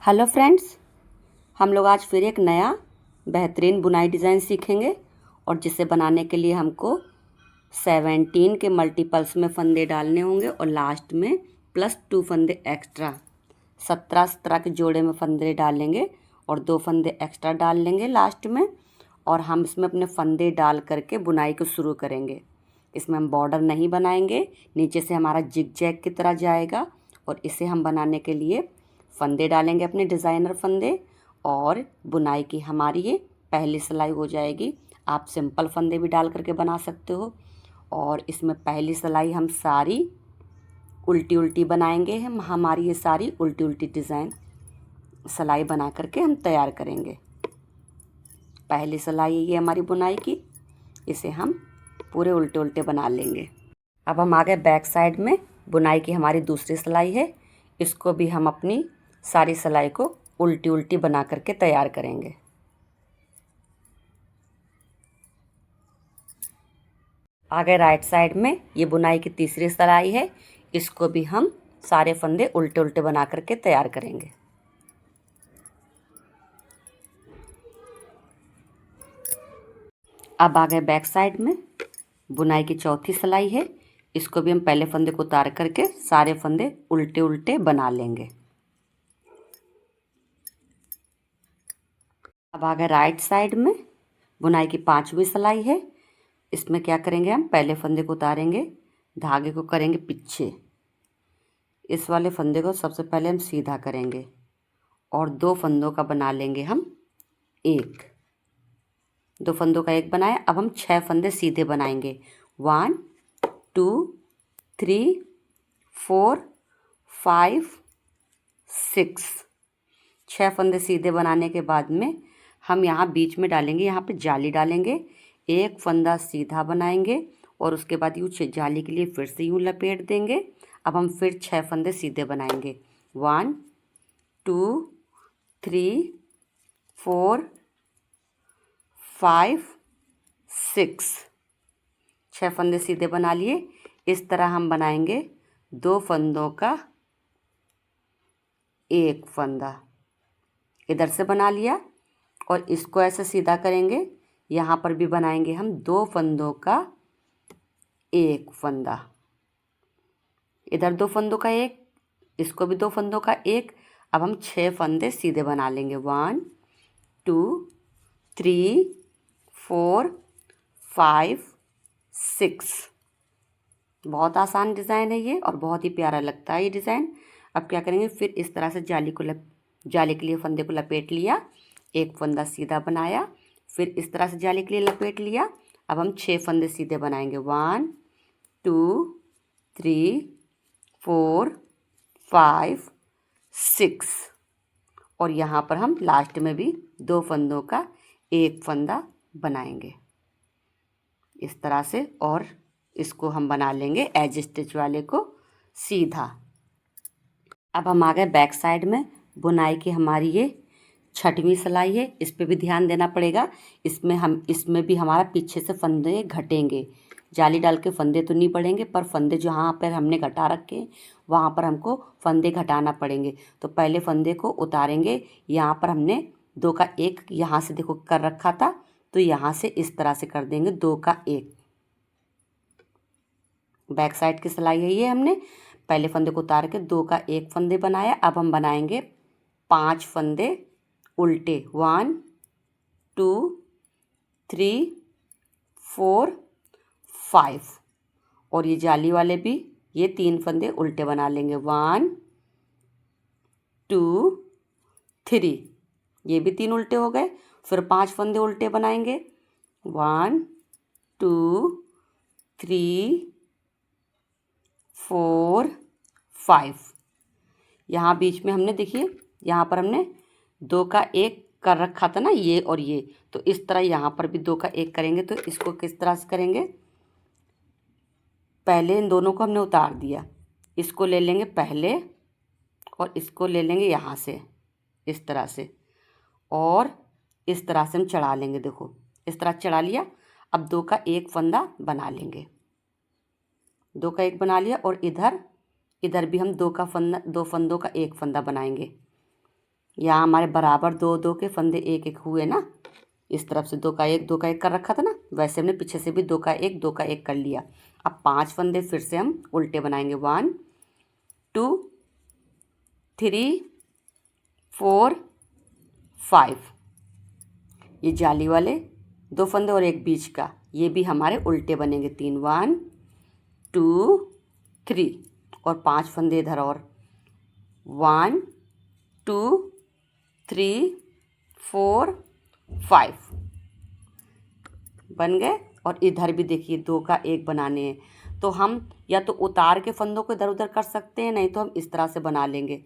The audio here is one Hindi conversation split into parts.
हेलो फ्रेंड्स, हम लोग आज फिर एक नया बेहतरीन बुनाई डिज़ाइन सीखेंगे और जिसे बनाने के लिए हमको 17 के मल्टीपल्स में फंदे डालने होंगे और लास्ट में +2 फंदे एक्स्ट्रा 17 के जोड़े में फंदे डालेंगे और 2 फंदे एक्स्ट्रा डाल लेंगे लास्ट में। और हम इसमें अपने फंदे डाल करके बुनाई को शुरू करेंगे। इसमें हम बॉर्डर नहीं बनाएंगे, नीचे से हमारा जिग जैग की तरह जाएगा। और इसे हम बनाने के लिए फंदे डालेंगे, अपने डिज़ाइनर फंदे, और बुनाई की हमारी ये पहली सिलाई हो जाएगी। आप सिंपल फंदे भी डाल करके बना सकते हो। और इसमें पहली सिलाई हम सारी उल्टी उल्टी बनाएंगे। हम हमारी ये सारी उल्टी उल्टी डिज़ाइन सिलाई बना करके हम तैयार करेंगे। पहली सिलाई ये हमारी बुनाई की, इसे हम पूरे उल्टे उल्टे बना लेंगे। अब हम आ गए बैक साइड में। बुनाई की हमारी दूसरी सिलाई है, इसको भी हम अपनी सारी सिलाई को उल्टी उल्टी बना करके तैयार करेंगे। आगे राइट साइड में ये बुनाई की तीसरी सिलाई है, इसको भी हम सारे फंदे उल्टे उल्टे बना करके तैयार करेंगे। अब आ गए बैक साइड में। बुनाई की चौथी सिलाई है, इसको भी हम पहले फंदे को उतार करके सारे फंदे उल्टे उल्टे बना लेंगे। अब आ गए राइट साइड में। बुनाई की पांचवी सिलाई है, इसमें क्या करेंगे, हम पहले फंदे को उतारेंगे, धागे को करेंगे पीछे। इस वाले फंदे को सबसे पहले हम सीधा करेंगे और 2 फंदों का बना लेंगे हम एक। 2 फंदों का एक बनाया। अब हम 6 फंदे सीधे बनाएंगे। 1 2 3 4 5 6। 6 फंदे सीधे बनाने के बाद में हम यहाँ बीच में डालेंगे, यहाँ पे जाली डालेंगे। एक फंदा सीधा बनाएंगे और उसके बाद यूँ जाली के लिए फिर से यूँ लपेट देंगे। अब हम फिर 6 फंदे सीधे बनाएंगे। 1 2 3 4 5 6। 6 फंदे सीधे बना लिए। इस तरह हम बनाएंगे 2 फंदों का एक फंदा। इधर से बना लिया और इसको ऐसे सीधा करेंगे। यहाँ पर भी बनाएंगे हम 2 फंदों का एक फंदा। इधर 2 फंदों का एक, इसको भी 2 फंदों का एक। अब हम 6 फंदे सीधे बना लेंगे। 1 2 3 4 5 6। बहुत आसान डिज़ाइन है ये और बहुत ही प्यारा लगता है ये डिज़ाइन। अब क्या करेंगे, फिर इस तरह से जाली के लिए फंदे को लपेट लिया, एक फंदा सीधा बनाया, फिर इस तरह से जाली के लिए लपेट लिया। अब हम 6 फंदे सीधे बनाएंगे। 1 2 3 4 5 6। और यहाँ पर हम लास्ट में भी 2 फंदों का एक फंदा बनाएंगे इस तरह से। और इसको हम बना लेंगे एज स्टिच वाले को सीधा। अब हम आ गए बैक साइड में। बुनाई की हमारी ये 6वीं सिलाई है, इस पे भी ध्यान देना पड़ेगा। इसमें भी हमारा पीछे से फंदे घटेंगे। जाली डाल के फंदे तो नहीं बढ़ेंगे, पर फंदे जहाँ पर हमने घटा रखे वहाँ पर हमको फंदे घटाना पड़ेंगे। तो पहले फंदे को उतारेंगे। यहाँ पर हमने 2 का एक यहाँ से देखो कर रखा था, तो यहाँ से इस तरह से कर देंगे 2 का एक। बैक साइड की सिलाई है ये। हमने पहले फंदे को उतार के 2 का एक फंदे बनाया। अब हम बनाएंगे 5 फंदे उल्टे। 1 2 3 4 5। और ये जाली वाले भी ये 3 फंदे उल्टे बना लेंगे। 1 2 3, ये भी 3 उल्टे हो गए। फिर 5 फंदे उल्टे बनाएंगे। 1 2 3 4 5। यहाँ बीच में हमने देखिए, यहाँ पर हमने 2 का एक कर रखा था ना, ये और ये। तो इस तरह यहाँ पर भी 2 का एक करेंगे। तो इसको किस तरह से करेंगे, पहले इन दोनों को हमने उतार दिया, इसको ले लेंगे पहले और इसको ले लेंगे यहाँ से इस तरह से, और इस तरह से हम चढ़ा लेंगे। देखो इस तरह चढ़ा लिया। अब 2 का एक फंदा बना लेंगे। 2 का एक बना लिया और इधर भी हम 2 फंदों का एक फंदा बनाएंगे। यहाँ हमारे बराबर दो दो के फंदे एक एक हुए ना, इस तरफ से दो का एक कर रखा था ना, वैसे हमने पीछे से भी दो का एक कर लिया। अब 5 फंदे फिर से हम उल्टे बनाएंगे। 1 2 3 4 5। ये जाली वाले 2 फंदे और एक बीच का, ये भी हमारे उल्टे बनेंगे 3। 1 2 3 और 5 फंदे इधर और 1 2 3 4 5 बन गए। और इधर भी देखिए 2 का एक बनाने हैं, तो हम या तो उतार के फंदों को इधर उधर कर सकते हैं, नहीं तो हम इस तरह से बना लेंगे।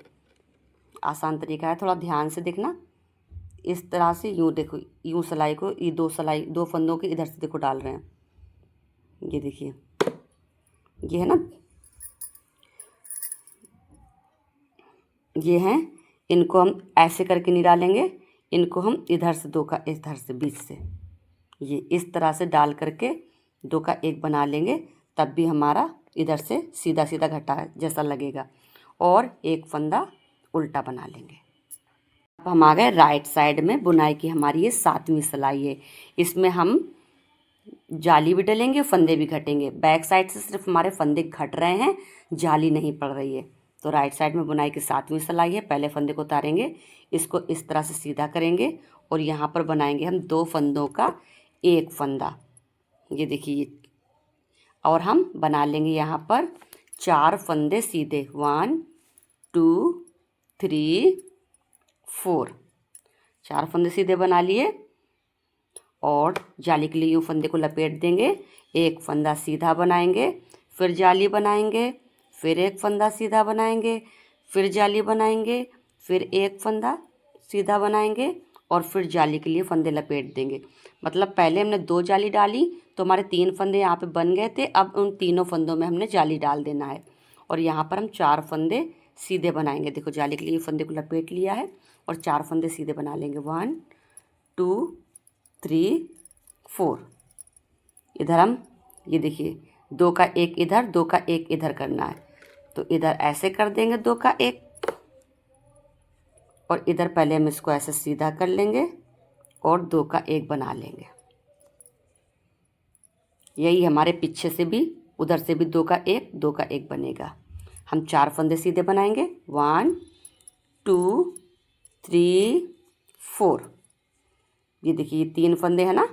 आसान तरीका है, थोड़ा ध्यान से देखना। इस तरह से यूँ देखो, यूँ सिलाई को, ये दो फंदों के इधर से देखो डाल रहे हैं। ये देखिए, ये है ना, ये हैं, इनको हम ऐसे करके नहीं डालेंगे, इनको हम इधर से दो का इधर से बीच से ये इस तरह से डाल करके 2 का एक बना लेंगे, तब भी हमारा इधर से सीधा सीधा घटा जैसा लगेगा। और एक फंदा उल्टा बना लेंगे। अब हम आ गए राइट साइड में। बुनाई की हमारी ये 7वीं सिलाई है। इसमें हम जाली भी डलेंगे, फंदे भी घटेंगे। बैक साइड से सिर्फ हमारे फंदे घट रहे हैं, जाली नहीं पड़ रही है। तो राइट साइड में बुनाई की 7वीं सिलाई है। पहले फंदे को उतारेंगे, इसको इस तरह से सीधा करेंगे और यहाँ पर बनाएंगे हम 2 फंदों का एक फंदा। ये देखिए, और हम बना लेंगे यहाँ पर 4 फंदे सीधे। 1 2 3 4, 4 फंदे सीधे बना लिए। और जाली के लिए यूँ फंदे को लपेट देंगे, एक फंदा सीधा बनाएंगे, फिर जाली बनाएंगे, फिर एक फंदा सीधा बनाएंगे, फिर जाली बनाएंगे, फिर एक फंदा सीधा बनाएंगे और फिर जाली के लिए फंदे लपेट देंगे। मतलब पहले हमने 2 जाली डाली तो हमारे 3 फंदे यहाँ पे बन गए थे। अब उन तीनों फंदों में हमने जाली डाल देना है और यहाँ पर हम 4 फंदे सीधे बनाएंगे। देखो, जाली के लिए फंदे को लपेट लिया है और 4 फंदे सीधे बना लेंगे। 1 2 3 4। इधर हम ये देखिए 2 का एक इधर, 2 का एक इधर करना है, तो इधर ऐसे कर देंगे 2 का एक, और इधर पहले हम इसको ऐसे सीधा कर लेंगे और 2 का एक बना लेंगे। यही हमारे पीछे से भी, उधर से भी 2 का एक बनेगा। हम 4 फंदे सीधे बनाएंगे। 1 2 3 4। ये देखिए, 3 फंदे हैं ना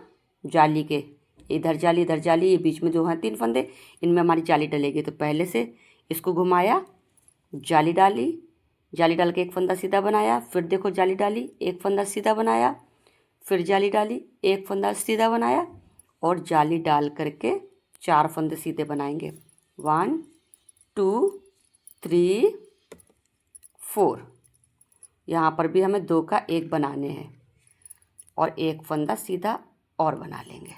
जाली के, इधर जाली, ये बीच में जो है 3 फंदे, इनमें हमारी जाली डलेगी। तो पहले से इसको घुमाया, जाली डाली, जाली डाल के एक फंदा सीधा बनाया, फिर देखो जाली डाली, एक फंदा सीधा बनाया, फिर जाली डाली, एक फंदा सीधा बनाया और जाली डाल करके 4 फंदे सीधे बनाएंगे। 1 2 3 4। यहाँ पर भी हमें 2 का एक बनाने हैं और एक फंदा सीधा और बना लेंगे।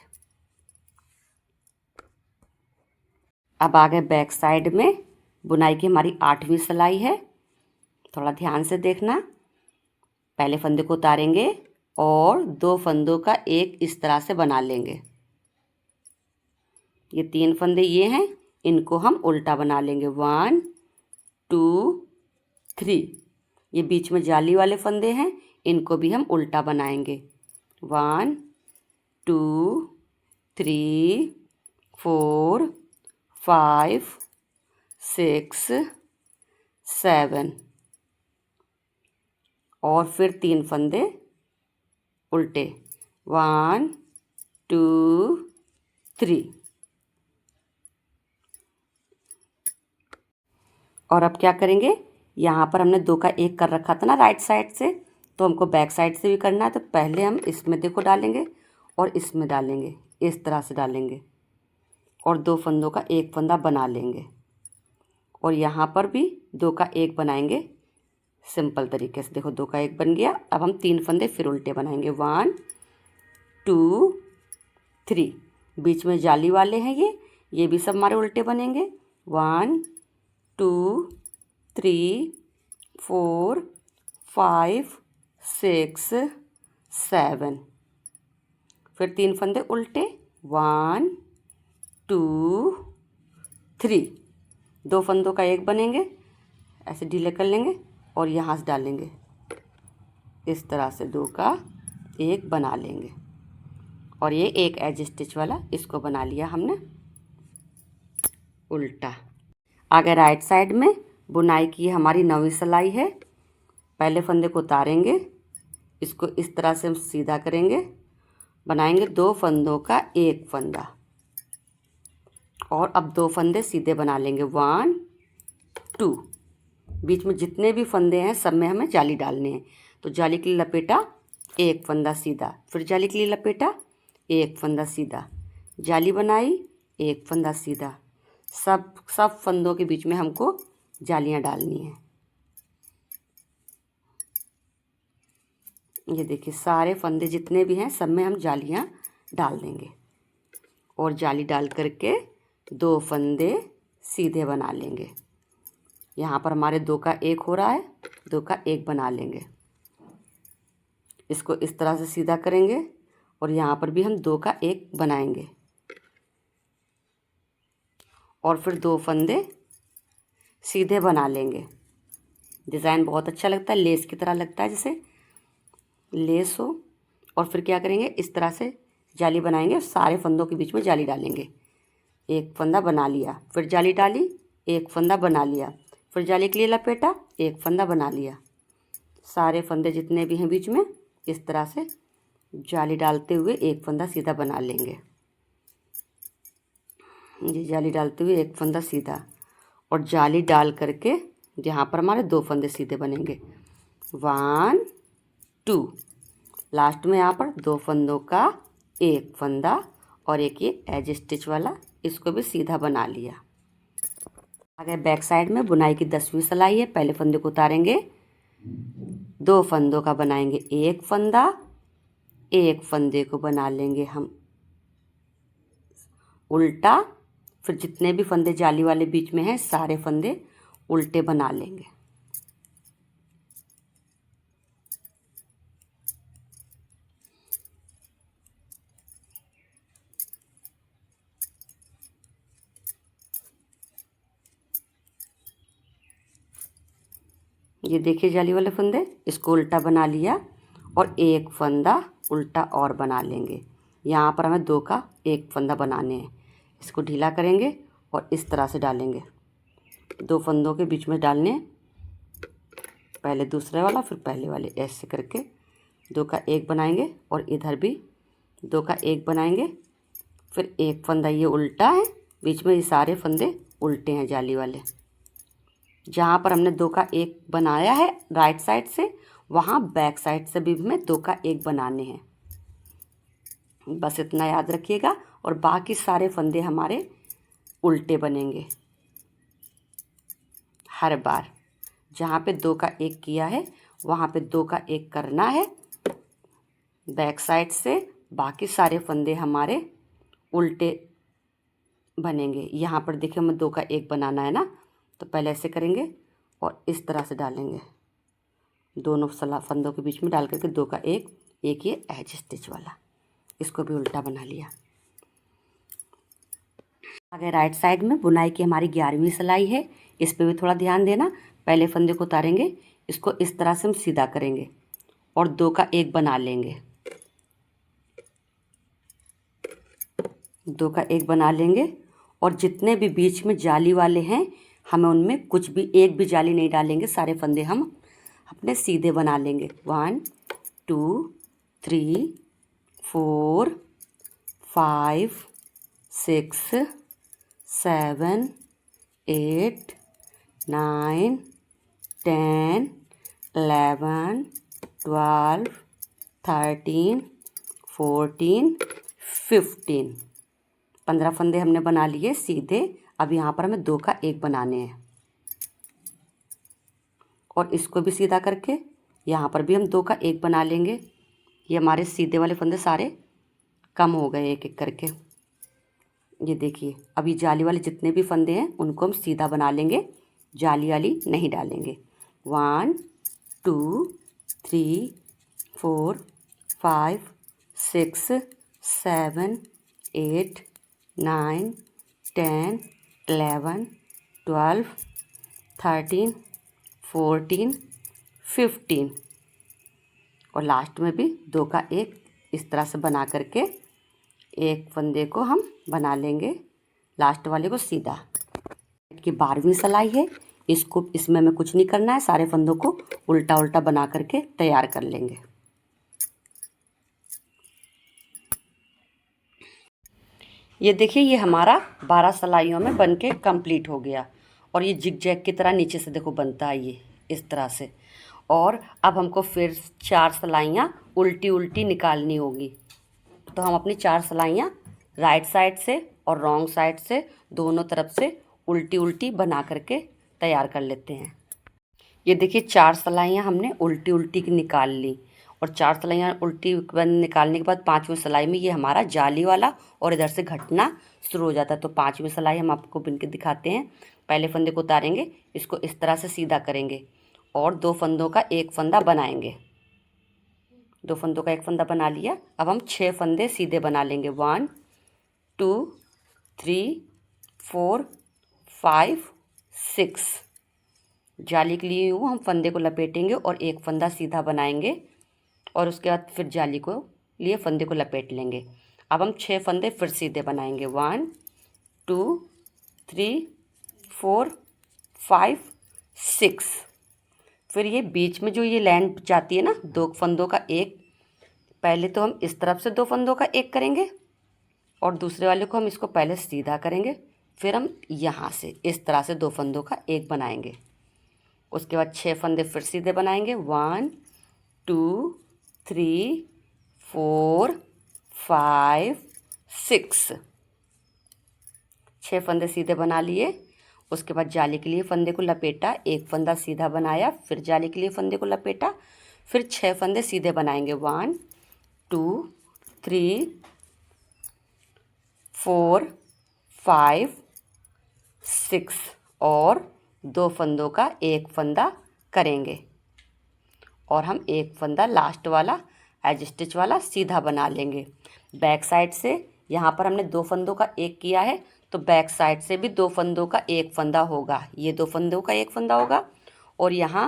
अब आ गए बैक साइड में। बुनाई की हमारी 8वीं सिलाई है। थोड़ा ध्यान से देखना। पहले फंदे को उतारेंगे और 2 फंदों का एक इस तरह से बना लेंगे। ये 3 फंदे ये हैं, इनको हम उल्टा बना लेंगे। 1 2 3। ये बीच में जाली वाले फंदे हैं, इनको भी हम उल्टा बनाएंगे। 1 2 3 4 5 6 7 और फिर 3 फंदे उल्टे। 1 2 3। और अब क्या करेंगे, यहाँ पर हमने 2 का एक कर रखा था ना राइट साइड से, तो हमको बैक साइड से भी करना है। तो पहले हम इसमें देखो डालेंगे और इसमें डालेंगे, इस तरह से डालेंगे और 2 फंदों का एक फंदा बना लेंगे और यहाँ पर भी 2 का एक बनाएंगे सिंपल तरीके से। देखो 2 का एक बन गया। अब हम 3 फंदे फिर उल्टे बनाएंगे। 1 2 3। बीच में जाली वाले हैं ये भी सब हमारे उल्टे बनेंगे। 1 2 3 4 5 6 7। फिर 3 फंदे उल्टे। 1 2 3। 2 फंदों का एक बनेंगे, ऐसे ढीले कर लेंगे और यहाँ से डालेंगे इस तरह से 2 का 1 बना लेंगे। और ये एक एज स्टिच वाला इसको बना लिया हमने उल्टा। आगे राइट साइड में बुनाई की हमारी 9वीं सिलाई है। पहले फंदे को उतारेंगे, इसको इस तरह से हम सीधा करेंगे, बनाएंगे 2 फंदों का 1 फंदा और अब 2 फंदे सीधे बना लेंगे 1 2। बीच में जितने भी फंदे हैं सब में हमें जाली डालने हैं। तो जाली के लिए लपेटा, 1 फंदा सीधा, फिर जाली के लिए लपेटा, 1 फंदा सीधा, जाली बनाई, 1 फंदा सीधा। सब फंदों के बीच में हमको जालियां डालनी हैं। ये देखिए सारे फंदे जितने भी हैं सब में हम जालियां डाल देंगे और जाली डाल करके 2 फंदे सीधे बना लेंगे। यहाँ पर हमारे 2 का 1 हो रहा है, 2 का 1 बना लेंगे। इसको इस तरह से सीधा करेंगे और यहाँ पर भी हम 2 का 1 बनाएंगे और फिर 2 फंदे सीधे बना लेंगे। डिज़ाइन बहुत अच्छा लगता है, लेस की तरह लगता है जैसे लेस हो। और फिर क्या करेंगे, इस तरह से जाली बनाएंगे, सारे फंदों के बीच में जाली डालेंगे। 1 फंदा बना लिया, फिर जाली डाली, 1 फंदा बना लिया, फिर जाली के लिए लपेटा, 1 फंदा बना लिया। सारे फंदे जितने भी हैं बीच में इस तरह से जाली डालते हुए 1 फंदा सीधा बना लेंगे। ये जाली डालते हुए 1 फंदा सीधा और जाली डाल करके यहाँ पर हमारे 2 फंदे सीधे बनेंगे 1 2। लास्ट में यहाँ पर 2 फंदों का 1 फंदा और एक ये एज स्टिच वाला, इसको भी सीधा बना लिया। आगे बैक साइड में बुनाई की 10वीं सिलाई है। पहले फंदे को उतारेंगे, 2 फंदों का बनाएंगे 1 फंदा, 1 फंदे को बना लेंगे हम उल्टा। फिर जितने भी फंदे जाली वाले बीच में हैं सारे फंदे उल्टे बना लेंगे। ये देखिए जाली वाले फंदे, इसको उल्टा बना लिया और 1 फंदा उल्टा और बना लेंगे। यहाँ पर हमें 2 का 1 फंदा बनाने हैं। इसको ढीला करेंगे और इस तरह से डालेंगे, 2 फंदों के बीच में डालने, पहले दूसरे वाला फिर पहले वाले, ऐसे करके 2 का 1 बनाएंगे और इधर भी 2 का 1 बनाएंगे। फिर 1 फंदा ये उल्टा है, बीच में ये सारे फंदे उल्टे हैं जाली वाले। जहाँ पर हमने 2 का 1 बनाया है राइट साइड से, वहाँ बैक साइड से भी हमें 2 का 1 बनाने हैं। बस इतना याद रखिएगा और बाकी सारे फंदे हमारे उल्टे बनेंगे हर बार। जहाँ पे 2 का 1 किया है वहाँ पे 2 का 1 करना है बैक साइड से, बाकी सारे फंदे हमारे उल्टे बनेंगे। यहाँ पर देखिए हमें 2 का 1 बनाना है ना, तो पहले ऐसे करेंगे और इस तरह से डालेंगे, दोनों फंदों के बीच में डाल करके 2 का 1, एक ये एज स्टिच वाला, इसको भी उल्टा बना लिया। आगे राइट साइड में बुनाई की हमारी 11वीं सिलाई है। इस पे भी थोड़ा ध्यान देना। पहले फंदे को उतारेंगे, इसको इस तरह से हम सीधा करेंगे और 2 का 1 बना लेंगे, 2 का 1 बना लेंगे। और जितने भी बीच में जाली वाले हैं हमें उनमें कुछ भी एक भी जाली नहीं डालेंगे, सारे फंदे हम अपने सीधे बना लेंगे। 1 2 3 4 5 6 7 8 9 10 11 12 13 14 15 15 फंदे हमने बना लिए सीधे। अब यहाँ पर हमें 2 का 1 बनाने हैं और इसको भी सीधा करके यहाँ पर भी हम 2 का 1 बना लेंगे। ये हमारे सीधे वाले फंदे सारे कम हो गए एक एक करके। ये देखिए अब ये जाली वाले जितने भी फंदे हैं उनको हम सीधा बना लेंगे, जाली वाली नहीं डालेंगे। 1 2 3 4 5 6 7 8 9 10 11 12 13 14 15 और लास्ट में भी 2 का एक इस तरह से बना करके एक फंदे को हम बना लेंगे, लास्ट वाले को सीधा। कि 12वीं सिलाई है, इसको इसमें हमें कुछ नहीं करना है, सारे फंदों को उल्टा उल्टा बना करके तैयार कर लेंगे। ये देखिए, ये हमारा 12 सिलाइयों में बन के कम्प्लीट हो गया। और ये जिग जैग की तरह नीचे से देखो बनता है ये इस तरह से। और अब हमको फिर 4 सिलाइयाँ उल्टी उल्टी निकालनी होगी। तो हम अपनी 4 सिलाइयाँ राइट साइड से और रॉन्ग साइड से दोनों तरफ से उल्टी उल्टी बना करके तैयार कर लेते हैं। ये देखिए, 4 सिलाइयाँ हमने उल्टी उल्टी की निकाल ली। और 4 सिलाइयाँ उल्टी निकालने के बाद 5वीं सिलाई में ये हमारा जाली वाला और इधर से घटना शुरू हो जाता है। तो 5वीं सिलाई हम आपको बिन के दिखाते हैं। पहले फंदे को उतारेंगे, इसको इस तरह से सीधा करेंगे और 2 फंदों का एक फंदा बनाएंगे। 2 फंदों का एक फंदा बना लिया। अब हम 6 फंदे सीधे बना लेंगे। 1 2 3 4 5 6। जाली के लिए हम फंदे को लपेटेंगे और एक फंदा सीधा बनाएंगे और उसके बाद फिर जाली को लिए फंदे को लपेट लेंगे। अब हम 6 फंदे फिर सीधे बनाएंगे। 1 2 3 4 5 6। फिर ये बीच में जो ये लाइन जाती है ना 2 फंदों का एक, पहले तो हम इस तरफ से 2 फंदों का एक करेंगे और दूसरे वाले को हम इसको पहले सीधा करेंगे, फिर हम यहाँ से इस तरह से 2 फंदों का एक बनाएंगे। उसके बाद 6 फंदे फिर सीधे बनाएंगे। 1 2 3 4 5 6। 6 फंदे सीधे बना लिए। उसके बाद जाली के लिए फंदे को लपेटा, एक फंदा सीधा बनाया, फिर जाली के लिए फंदे को लपेटा, फिर 6 फंदे सीधे बनाएंगे। 1 2 3 4 5 6 और 2 फंदों का एक फंदा करेंगे और हम एक फंदा लास्ट वाला एज स्टिच वाला सीधा बना लेंगे। बैक साइड से यहाँ पर हमने 2 फंदों का एक किया है, तो बैक साइड से भी 2 फंदों का एक फंदा होगा। ये 2 फंदों का एक फंदा होगा और यहाँ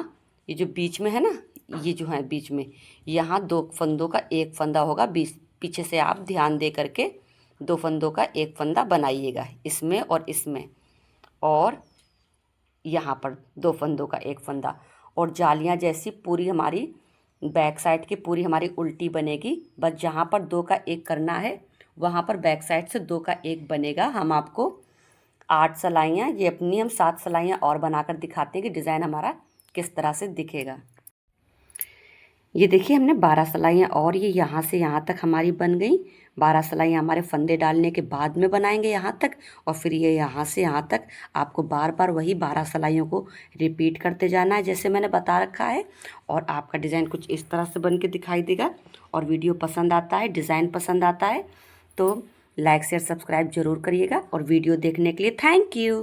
ये जो बीच में है ना, ये जो है बीच में, यहाँ 2 फंदों का एक फंदा होगा। बीच पीछे से आप ध्यान दे करके 2 फंदों का एक फंदा बनाइएगा, इसमें और इसमें, और यहाँ पर 2 फंदों का एक फंदा। और जालियाँ जैसी पूरी हमारी बैक साइड की पूरी हमारी उल्टी बनेगी। बस जहाँ पर 2 का एक करना है वहाँ पर बैक साइड से 2 का एक बनेगा। हम आपको 8 सिलाइयाँ, ये अपनी हम 7 सिलाइयाँ और बनाकर दिखाते हैं कि डिज़ाइन हमारा किस तरह से दिखेगा। ये देखिए, हमने 12 सिलाइयाँ और ये यहाँ से यहाँ तक हमारी बन गई। 12 सिलाइयाँ हमारे फंदे डालने के बाद में बनाएंगे यहाँ तक, और फिर ये यहाँ से यहाँ तक आपको बार बार वही 12 सिलाइयों को रिपीट करते जाना है जैसे मैंने बता रखा है। और आपका डिज़ाइन कुछ इस तरह से बन के दिखाई देगा। और वीडियो पसंद आता है, डिज़ाइन पसंद आता है तो लाइक शेयर सब्सक्राइब ज़रूर करिएगा। और वीडियो देखने के लिए थैंक यू।